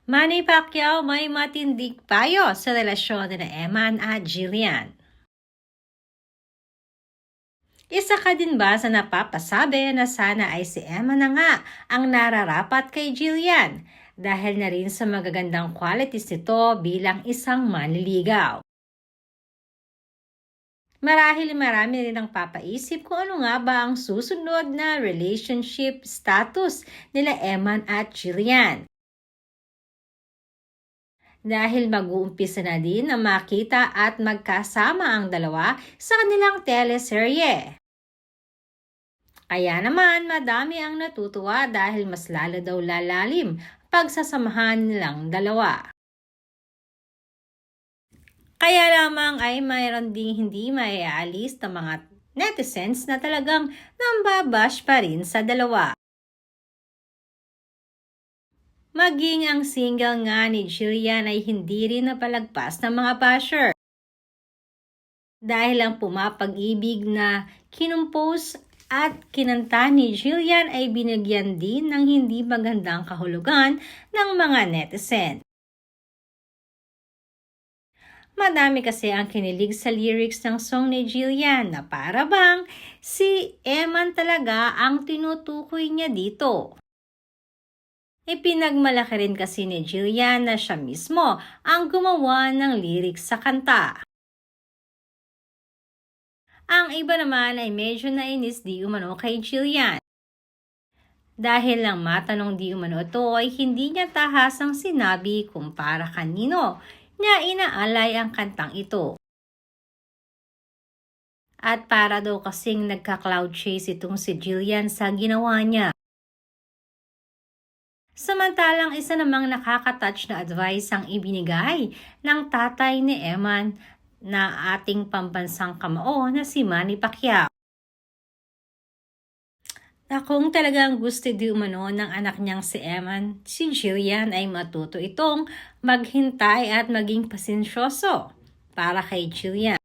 Manny Pacquiao may matinding payo sa relasyon ni Eman at Jillian. Isa ka din ba sa napapasabi na sana ay si Eman na nga ang nararapat kay Jillian dahil na rin sa magagandang qualities nito bilang isang manliligaw? Marahil marami rin ang papaisip kung ano nga ba ang susunod na relationship status nila Eman at Jillian. Dahil mag-uumpisa na din na makita at magkasama ang dalawa sa kanilang teleserye. Kaya naman madami ang natutuwa dahil mas lalo daw lalalim pagsasamahan nilang dalawa. Kaya lamang ay mayroon ding hindi maiaalis na mga netizens na talagang nambabash pa rin sa dalawa. Maging ang single nga ni Jillian ay hindi rin napalagpas ng mga basher. Dahil ang pumapag-ibig na kinumpose at kinanta ni Jillian ay binigyan din ng hindi magandang kahulugan ng mga netizen. Madami kasi ang kinilig sa lyrics ng song ni Jillian na para bang si Eman talaga ang tinutukoy niya dito. Ipinagmalaki rin kasi ni Jillian na siya mismo ang gumawa ng lyrics sa kanta. Ang iba naman ay medyo nainis di umano kay Jillian. Dahil lang matanong di umano ito ay hindi niya tahasang sinabi kung para kanino niya inaalay ang kantang ito. At para daw kasing nagka-cloud chase itong si Jillian sa ginawa niya. Samantalang isa namang nakaka-touch na advice ang ibinigay ng tatay ni Eman na ating pambansang kamao na si Manny Pacquiao. Na kung talagang gusto di umano ng anak niyang si Eman, si Jillian ay matuto itong maghintay at maging pasensyoso para kay Jillian.